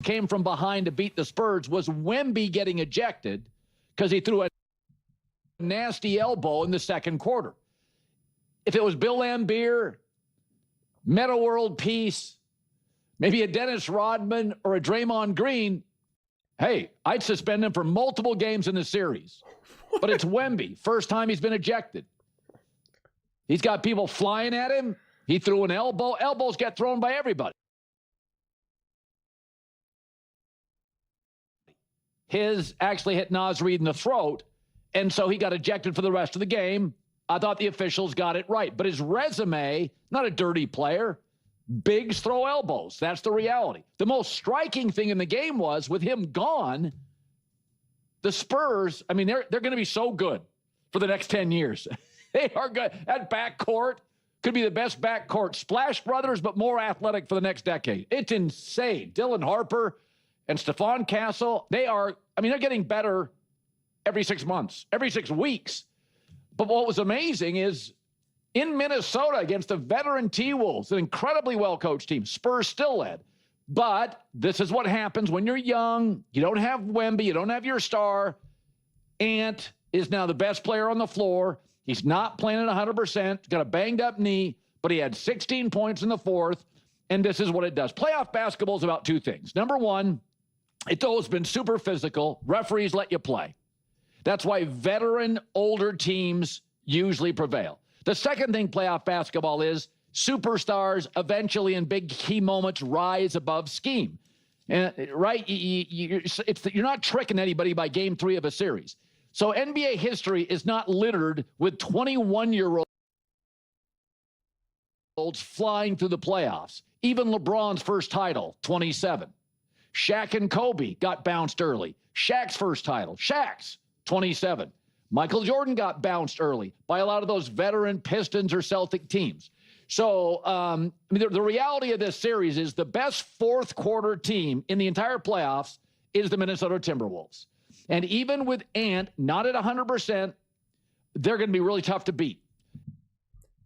came from behind to beat the Spurs was Wemby getting ejected because he threw a nasty elbow in the second quarter. If it was Bill Laimbeer, Meta World Peace, maybe a Dennis Rodman or a Draymond Green, hey, I'd suspend him for multiple games in the series. But it's Wemby. First time he's been ejected. He's got people flying at him. He threw an elbow. Elbows get thrown by everybody. His actually hit Naz Reid in the throat, and so he got ejected for the rest of the game. I thought the officials got it right. But his resume, not a dirty player. Bigs throw elbows. That's the reality. The most striking thing in the game was, with him gone, the Spurs, I mean, they're going to be so good for the next 10 years. They are good. That backcourt could be the best backcourt. Splash Brothers, but more athletic for the next decade. It's insane. Dylan Harper and Stephon Castle, they're getting better every 6 months, every 6 weeks. But what was amazing is in Minnesota against the veteran T-Wolves, an incredibly well-coached team, Spurs still led. But this is what happens when you're young. You don't have Wemby. You don't have your star. Ant is now the best player on the floor. He's not playing at 100%. Got a banged-up knee, but he had 16 points in the fourth, and this is what it does. Playoff basketball is about 2 things. Number one, it's always been super physical. Referees let you play. That's why veteran, older teams usually prevail. The second thing playoff basketball is superstars eventually in big key moments rise above scheme. Right? You're not tricking anybody by game 3 of a series. So NBA history is not littered with 21-year-olds flying through the playoffs. Even LeBron's first title, 27. Shaq and Kobe got bounced early. Shaq's first title, Shaq's 27. Michael Jordan got bounced early by a lot of those veteran Pistons or Celtic teams. So the reality of this series is the best fourth quarter team in the entire playoffs is the Minnesota Timberwolves. And even with Ant not at 100%, they're going to be really tough to beat.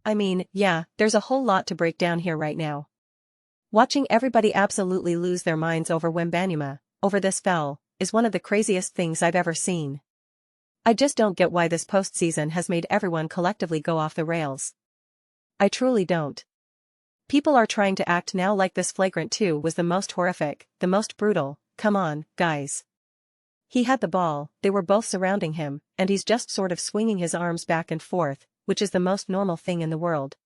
I mean, yeah, there's a whole lot to break down here right now. Watching everybody absolutely lose their minds over Wembanyama, over this foul, is one of the craziest things I've ever seen. I just don't get why this postseason has made everyone collectively go off the rails. I truly don't. People are trying to act now like this flagrant 2 was the most horrific, the most brutal. Come on, guys. He had the ball, they were both surrounding him, and he's just sort of swinging his arms back and forth, which is the most normal thing in the world.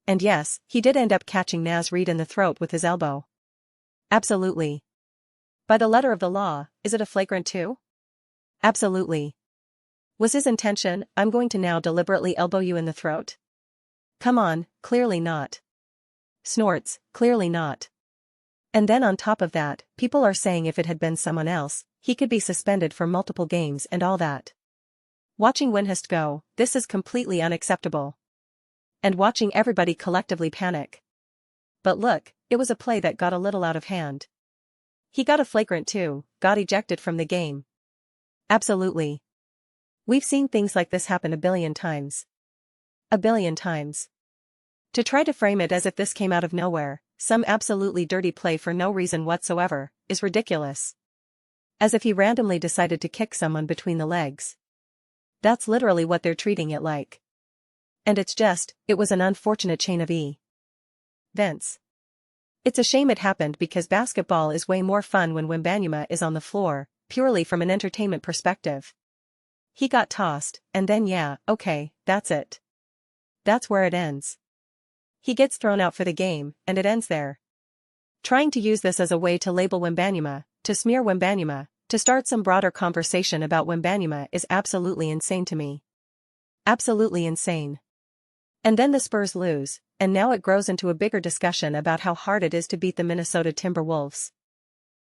And yes, he did end up catching Naz Reid in the throat with his elbow. Absolutely. By the letter of the law, is it a flagrant 2? Absolutely. Was his intention, I'm going to now deliberately elbow you in the throat? Come on, clearly not. Snorts, clearly not. And then on top of that, people are saying if it had been someone else, he could be suspended for multiple games and all that. Watching Windhurst go, this is completely unacceptable. And watching everybody collectively panic. But look, it was a play that got a little out of hand. He got a flagrant 2, got ejected from the game. Absolutely. We've seen things like this happen a billion times. A billion times. To try to frame it as if this came out of nowhere, some absolutely dirty play for no reason whatsoever, is ridiculous. As if he randomly decided to kick someone between the legs. That's literally what they're treating it like. And it was an unfortunate chain of events. It's a shame it happened because basketball is way more fun when Wembanyama is on the floor, purely from an entertainment perspective. He got tossed, and then yeah, okay, that's it. That's where it ends. He gets thrown out for the game, and it ends there. Trying to use this as a way to label Wembanyama, to smear Wembanyama, to start some broader conversation about Wembanyama is absolutely insane to me. Absolutely insane. And then the Spurs lose, and now it grows into a bigger discussion about how hard it is to beat the Minnesota Timberwolves.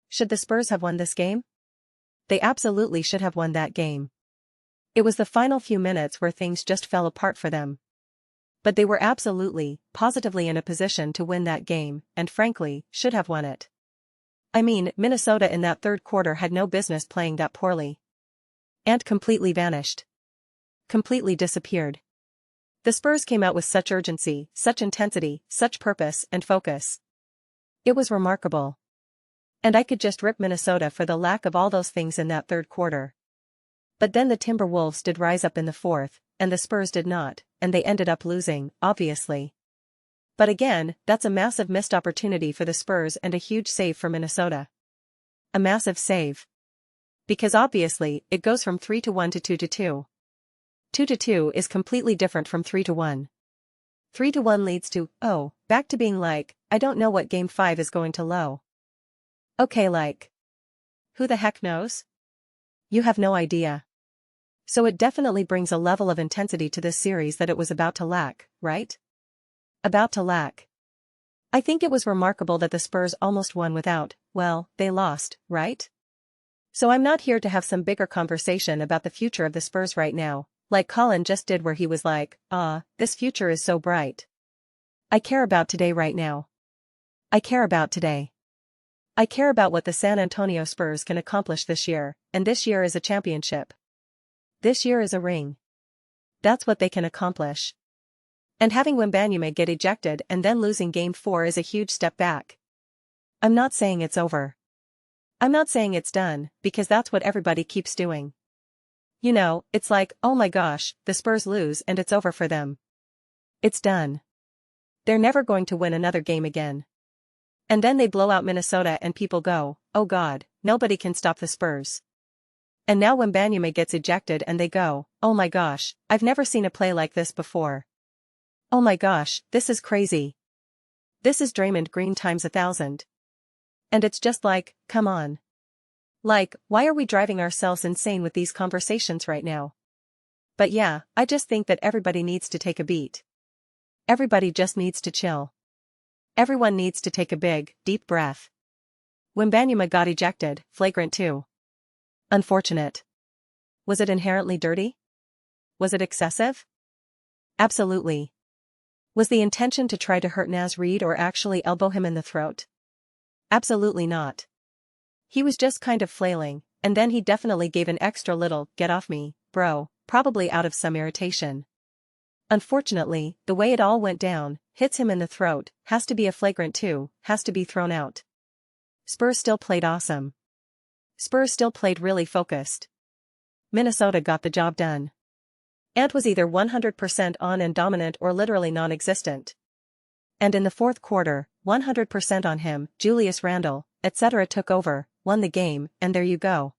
Should the Spurs have won this game? They absolutely should have won that game. It was the final few minutes where things just fell apart for them. But they were absolutely, positively in a position to win that game, and frankly, should have won it. I mean, Minnesota in that third quarter had no business playing that poorly. Ant completely vanished. Completely disappeared. The Spurs came out with such urgency, such intensity, such purpose and focus. It was remarkable. And I could just rip Minnesota for the lack of all those things in that third quarter. But then the Timberwolves did rise up in the fourth, and the Spurs did not, and they ended up losing, obviously. But again, that's a massive missed opportunity for the Spurs and a huge save for Minnesota. A massive save. Because obviously, it goes from 3-1 to 2-2. 2-2 is completely different from 3-1. 3-1 leads to, oh, back to being like, I don't know what Game 5 is going to low. Okay, like. Who the heck knows? You have no idea. So it definitely brings a level of intensity to this series that it was about to lack, right? About to lack. I think it was remarkable that the Spurs almost won without, well, they lost, right? So I'm not here to have some bigger conversation about the future of the Spurs right now, like Colin just did where he was like, this future is so bright. I care about today right now. I care about today. I care about what the San Antonio Spurs can accomplish this year, and this year is a championship. This year is a ring. That's what they can accomplish. And having Wembanyama get ejected and then losing Game 4 is a huge step back. I'm not saying it's over. I'm not saying it's done, because that's what everybody keeps doing. You know, it's like, oh my gosh, the Spurs lose and it's over for them. It's done. They're never going to win another game again. And then they blow out Minnesota and people go, oh god, nobody can stop the Spurs. And now Wembanyama gets ejected and they go, oh my gosh, I've never seen a play like this before. Oh my gosh, this is crazy. This is Draymond Green times 1,000. And it's just like, come on. Like, why are we driving ourselves insane with these conversations right now? But yeah, I just think that everybody needs to take a beat. Everybody just needs to chill. Everyone needs to take a big, deep breath. Wembanyama got ejected, flagrant 2. Unfortunate. Was it inherently dirty? Was it excessive? Absolutely. Was the intention to try to hurt Naz Reid or actually elbow him in the throat? Absolutely not. He was just kind of flailing, and then he definitely gave an extra little, get off me, bro, probably out of some irritation. Unfortunately, the way it all went down, hits him in the throat, has to be a flagrant 2, has to be thrown out. Spurs still played awesome. Spurs still played really focused. Minnesota got the job done. Ant was either 100% on and dominant or literally non-existent. And in the fourth quarter, 100% on him, Julius Randle, etc. took over, won the game, and there you go.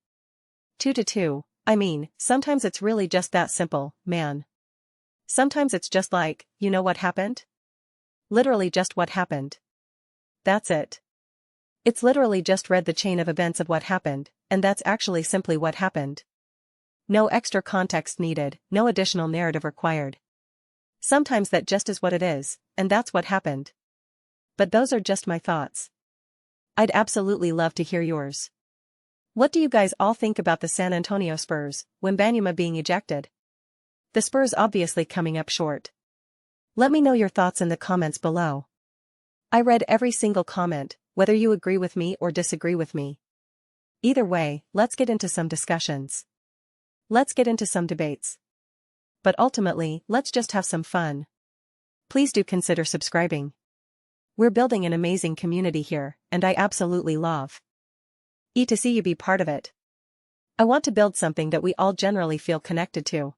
2-2, I mean, sometimes it's really just that simple, man. Sometimes it's just like, you know what happened? Literally just what happened. That's it. It's literally just read the chain of events of what happened, and that's actually simply what happened. No extra context needed, no additional narrative required. Sometimes that just is what it is, and that's what happened. But those are just my thoughts. I'd absolutely love to hear yours. What do you guys all think about the San Antonio Spurs, Wembanyama being ejected? The Spurs obviously coming up short. Let me know your thoughts in the comments below. I read every single comment, whether you agree with me or disagree with me. Either way, let's get into some discussions. Let's get into some debates. But ultimately, let's just have some fun. Please do consider subscribing. We're building an amazing community here, and I absolutely love to see you be part of it. I want to build something that we all generally feel connected to.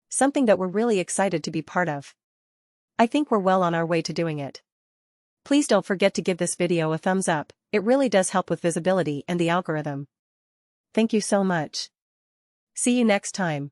Something that we're really excited to be part of. I think we're well on our way to doing it. Please don't forget to give this video a thumbs up, it really does help with visibility and the algorithm. Thank you so much. See you next time.